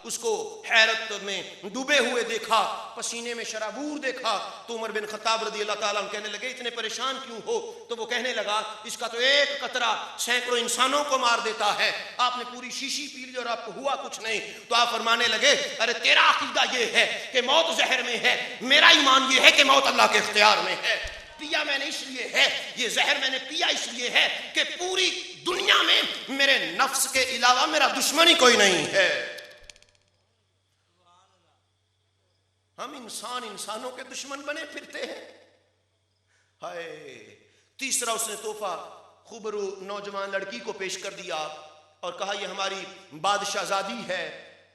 اس کو حیرت میں ڈوبے ہوئے دیکھا، پسینے میں شرابور دیکھا، تو عمر بن خطاب رضی اللہ تعالیٰ عنہ کہنے لگے اتنے پریشان کیوں ہو؟ تو وہ کہنے لگا اس کا تو ایک قطرہ سینکڑوں انسانوں کو مار دیتا ہے، آپ نے پوری شیشی پی لی اور آپ کو ہوا کچھ نہیں۔ تو آپ فرمانے لگے ارے تیرا عقیدہ یہ ہے کہ موت زہر میں ہے، میرا ایمان یہ ہے کہ موت اللہ کے اختیار میں ہے۔ پیا میں نے اس لیے ہے، یہ زہر میں نے پیا اس لیے ہے کہ پوری دنیا میں میرے نفس کے علاوہ میرا دشمن ہی کوئی نہیں ہے۔ ہم انسانوں کے دشمن بنے پھرتے ہیں۔ ہائے! تیسرا اس نے تحفہ خوبرو نوجوان لڑکی کو پیش کر دیا اور کہا یہ ہماری بادشاہ زادی ہے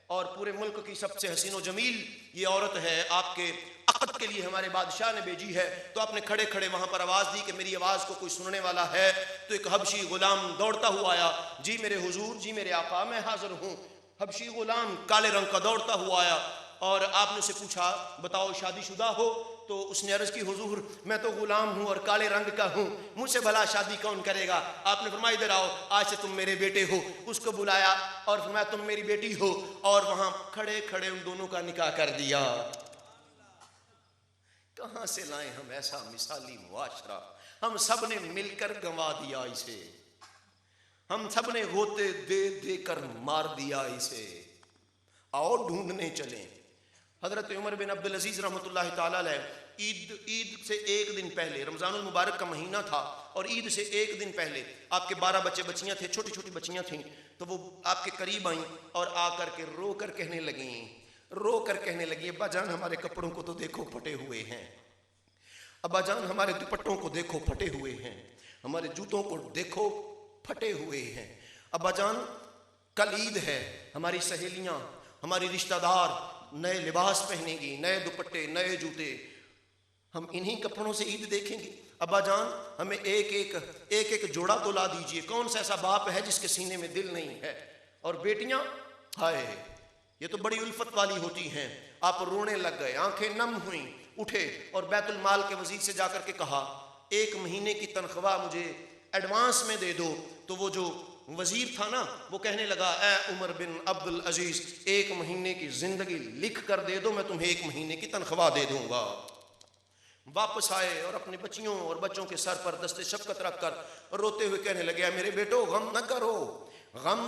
اور پورے ملک کی سب سے حسین و جمیل یہ عورت ہے، آپ کے عقد کے لیے ہمارے بادشاہ نے بھیجی ہے۔ تو آپ نے کھڑے کھڑے وہاں پر آواز دی کہ میری آواز کو کوئی سننے والا ہے؟ تو ایک حبشی غلام دوڑتا ہوا آیا، جی میرے حضور، جی میرے آقا، میں حاضر ہوں۔ حبشی غلام کالے رنگ کا دوڑتا ہوا آیا اور آپ نے اسے پوچھا بتاؤ شادی شدہ ہو؟ تو اس نے عرض کی حضور میں تو غلام ہوں اور کالے رنگ کا ہوں، مجھ سے بھلا شادی کون کرے گا؟ آپ نے فرمایا ادھر آؤ، آج سے تم میرے بیٹے ہو۔ اس کو بلایا اور فرمایا تم میری بیٹی ہو، اور وہاں کھڑے کھڑے ان دونوں کا نکاح کر دیا۔ کہاں سے لائیں ہم ایسا مثالی معاشرہ؟ ہم سب نے مل کر گنوا دیا اسے، ہم سب نے غوطے دے دے کر مار دیا اسے۔ آؤ ڈھونڈنے چلیں۔ حضرت عمر بن عبدالعزیز رحمۃ اللہ تعالیٰ علیہ عید سے ایک دن پہلے، رمضان المبارک کا مہینہ تھا اور عید سے ایک دن پہلے آپ کے 12 بچے بچیاں تھے، چھوٹی چھوٹی بچیاں تھیں، تو وہ آپ کے قریب آئیں اور آ کر کے رو کر کہنے لگیں ابا جان ہمارے کپڑوں کو تو دیکھو پھٹے ہوئے ہیں، ابا جان ہمارے دوپٹوں کو دیکھو پھٹے ہوئے ہیں، ہمارے جوتوں کو دیکھو پھٹے ہوئے ہیں، ابا جان کل عید ہے، ہماری سہیلیاں ہماری رشتہ دار نئے لباس پہنیں گی، نئے دوپٹے، نئے جوتے، ہم انہی کپڑوں سے عید دیکھیں گے، ابا جان ہمیں ایک جوڑا تو لا دیجئے، کون سا ایسا باپ ہے جس کے سینے میں دل نہیں ہے؟ اور بیٹیاں ہائے یہ تو بڑی الفت والی ہوتی ہیں۔ آپ رونے لگ گئے، آنکھیں نم ہوئیں، اٹھے اور بیت المال کے وزیر سے جا کر کے کہا 1 مہینے کی تنخواہ مجھے ایڈوانس میں دے دو۔ تو وہ جو وزیر تھا نا وہ کہنے لگا اے عمر بن عبدالعزیز 1 مہینے کی زندگی لکھ کر دے دو، میں تمہیں 1 مہینے کی تنخواہ دے دوں گا۔ واپس آئے اور اپنے بچیوں اور بچوں کے سر پر دست شفقت رکھ کر روتے ہوئے کہنے لگے میرے بیٹو غم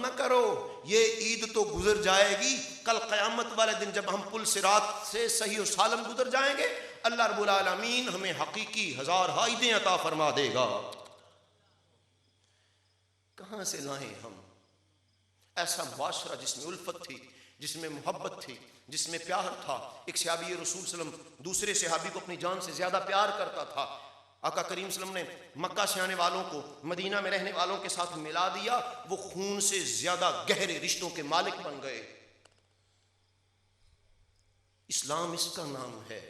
نہ کرو، یہ عید تو گزر جائے گی، کل قیامت والے دن جب ہم پل صراط سے صحیح و سالم گزر جائیں گے اللہ رب العالمین ہمیں حقیقی 1000 عیدیں عطا فرما دے گا۔ کہاں سے لائیں ہم ایسا معاشرہ جس میں الفت تھی، جس میں محبت تھی، جس میں پیار تھا؟ ایک صحابی رسول صلی اللہ علیہ وسلم دوسرے صحابی کو اپنی جان سے زیادہ پیار کرتا تھا۔ آقا کریم صلی اللہ علیہ وسلم نے مکہ سے آنے والوں کو مدینہ میں رہنے والوں کے ساتھ ملا دیا، وہ خون سے زیادہ گہرے رشتوں کے مالک بن گئے۔ اسلام اس کا نام ہے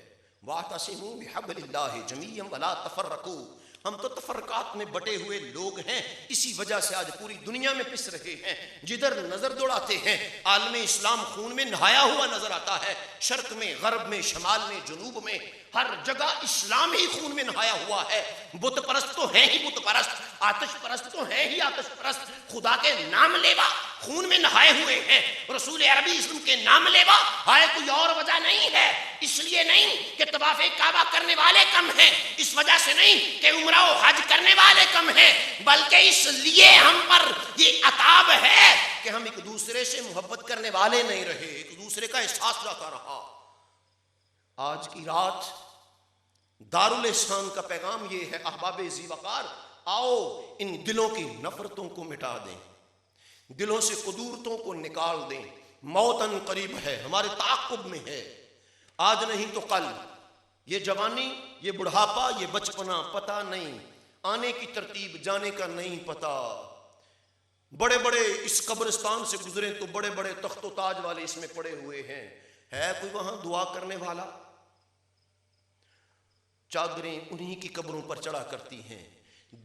وَاعْتَصِمُوا بِحَبْلِ اللَّهِ جَمِيعًا وَلَا تَفَرَّقُوا۔ ہم تو تفرقات میں بٹے ہوئے لوگ ہیں، اسی وجہ سے آج پوری دنیا میں پس رہے ہیں۔ جدھر نظر دوڑاتے ہیں عالم اسلام خون میں نہایا ہوا نظر آتا ہے، شرق میں، غرب میں، شمال میں، جنوب میں، ہر جگہ اسلام ہی خون میں نہایا ہوا ہے۔ بت پرست تو ہیں ہی بت پرست، آتش پرست تو ہیں ہی آتش پرست، خدا کے نام لیوا خون میں نہائے ہوئے ہیں، رسول عربی اسلام کے نام لیوا ہائے کوئی اور وجہ نہیں ہے۔ اس لیے نہیں کہ طواف کعبہ کرنے والے کم ہیں، اس وجہ سے نہیں کہ عمرہ و حج کرنے والے کم ہیں، بلکہ اس لیے ہم پر یہ عتاب ہے کہ ہم ایک دوسرے سے محبت کرنے والے نہیں رہے، ایک دوسرے کا احساس جاتا رہا۔ آج کی رات دارالاسلام کا پیغام یہ ہے احباب ذی وقار، آؤ ان دلوں کی نفرتوں کو مٹا دیں، دلوں سے قدورتوں کو نکال دیں۔ موت ان قریب ہے، ہمارے تعاقب میں ہے، آج نہیں تو کل۔ یہ جوانی، یہ بڑھاپا، یہ بچپنا پتہ نہیں، آنے کی ترتیب جانے کا نہیں پتہ۔ بڑے بڑے اس قبرستان سے گزرے تو بڑے بڑے تخت و تاج والے اس میں پڑے ہوئے ہیں، ہے کوئی وہاں دعا کرنے والا؟ چادریں انہی کی قبروں پر چڑھا کرتی ہیں،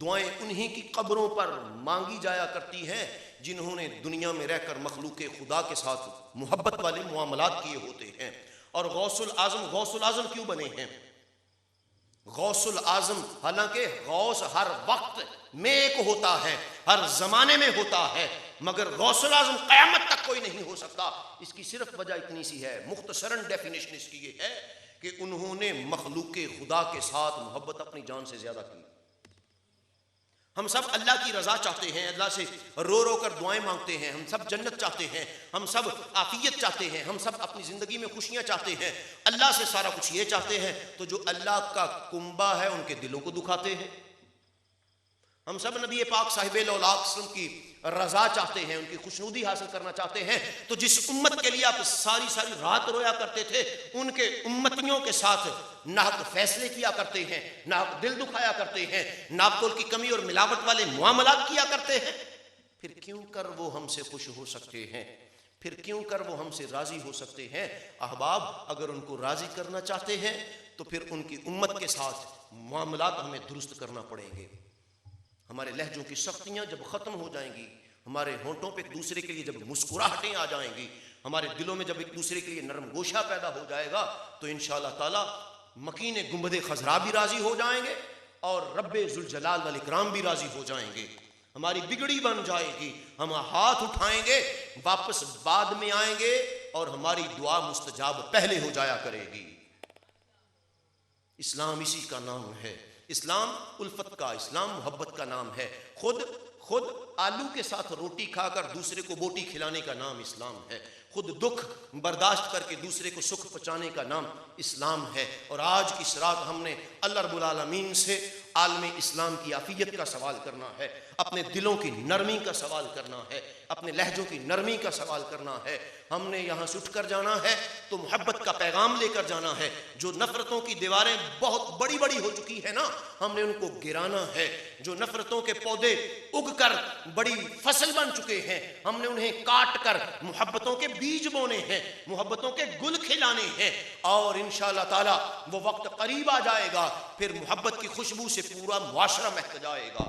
دعائیں انہی کی قبروں پر مانگی جایا کرتی ہیں جنہوں نے دنیا میں رہ کر مخلوق خدا کے ساتھ محبت والے معاملات کیے ہوتے ہیں۔ اور غوث العظم کیوں بنے ہیں؟ غوث العظم، حالانکہ غوث ہر وقت میں ایک ہوتا ہے، ہر زمانے میں ہوتا ہے، مگر غوث العظم قیامت تک کوئی نہیں ہو سکتا۔ اس کی صرف وجہ اتنی سی ہے، مختصراً ڈیفینیشن اس کی یہ ہے کہ انہوں نے مخلوق خدا کے ساتھ محبت اپنی جان سے زیادہ کی۔ ہم سب اللہ کی رضا چاہتے ہیں، اللہ سے رو رو کر دعائیں مانگتے ہیں، ہم سب جنت چاہتے ہیں، ہم سب عافیت چاہتے ہیں، ہم سب اپنی زندگی میں خوشیاں چاہتے ہیں، اللہ سے سارا کچھ یہ چاہتے ہیں، تو جو اللہ کا کنبہ ہے ان کے دلوں کو دکھاتے ہیں۔ ہم سب نبی پاک صاحب الاولیاء وسلم کی رضا چاہتے ہیں، ان کی خوشنودی حاصل کرنا چاہتے ہیں، تو جس امت کے لیے آپ ساری رات رویا کرتے تھے، ان کے امتیوں کے ساتھ ناحق فیصلے کیا کرتے ہیں، ناحق دل دکھایا کرتے ہیں، ناپ تول کی کمی اور ملاوٹ والے معاملات کیا کرتے ہیں، پھر کیوں کر وہ ہم سے خوش ہو سکتے ہیں؟ پھر کیوں کر وہ ہم سے راضی ہو سکتے ہیں؟ احباب، اگر ان کو راضی کرنا چاہتے ہیں تو پھر ان کی امت کے ساتھ معاملات ہمیں درست کرنا پڑیں گے۔ ہمارے لہجوں کی سختیاں جب ختم ہو جائیں گی، ہمارے ہونٹوں پہ ایک دوسرے کے لیے جب مسکراہٹیں آ جائیں گی، ہمارے دلوں میں جب ایک دوسرے کے لیے نرم گوشہ پیدا ہو جائے گا، تو انشاءاللہ تعالی مکین گنبد خضرا بھی راضی ہو جائیں گے اور رب ذوالجلال والاکرام بھی راضی ہو جائیں گے۔ ہماری بگڑی بن جائے گی، ہم ہاتھ اٹھائیں گے، واپس بعد میں آئیں گے اور ہماری دعا مستجاب پہلے ہو جایا کرے گی۔ اسلام اسی کا نام ہے، اسلام الفت کا، اسلام محبت کا نام ہے۔ خود آلو کے ساتھ روٹی کھا کر دوسرے کو بوٹی کھلانے کا نام اسلام ہے، خود دکھ برداشت کر کے دوسرے کو سکھ پہنچانے کا نام اسلام ہے۔ اور آج کی اس رات ہم نے اللہ رب العالمین سے عالم اسلام کی عافیت کا سوال کرنا ہے، اپنے دلوں کی نرمی کا سوال کرنا ہے، اپنے لہجوں کی نرمی کا سوال کرنا ہے۔ ہم نے یہاں سے اٹھ کر جانا ہے تو محبت کا پیغام لے کر جانا ہے۔ جو نفرتوں کی دیواریں بہت بڑی بڑی ہو چکی ہے نا، ہم نے ان کو گرانا ہے۔ جو نفرتوں کے پودے اگ کر بڑی فصل بن چکے ہیں، ہم نے انہیں کاٹ کر محبتوں کے بیج بونے ہیں، محبتوں کے گل کھلانے ہیں، اور انشاءاللہ تعالی وہ وقت قریب آ جائے گا، پھر محبت کی خوشبو سے پورا معاشرہ مہک جائے گا۔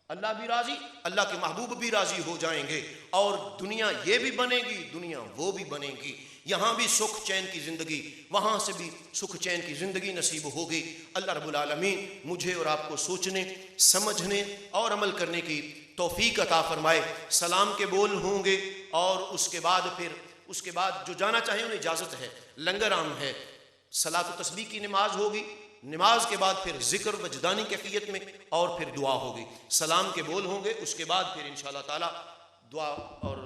اللہ بھی راضی، اللہ کے محبوب بھی راضی ہو جائیں گے، اور دنیا یہ بھی بنے گی، دنیا وہ بھی بنے گی۔ یہاں بھی سکھ چین کی زندگی، وہاں سے بھی سکھ چین کی زندگی نصیب ہوگی۔ اللہ رب العالمین مجھے اور آپ کو سوچنے، سمجھنے اور عمل کرنے کی توفیق عطا فرمائے۔ سلام کے بول ہوں گے، اور اس کے بعد جو جانا چاہیں انہیں اجازت ہے، لنگر عام ہے، صلاۃ و تسبیح کی نماز ہوگی، نماز کے بعد پھر ذکر وجدانی کیفیت میں، اور پھر دعا ہوگی۔ سلام کے بول ہوں گے، اس کے بعد پھر انشاءاللہ تعالی دعا اور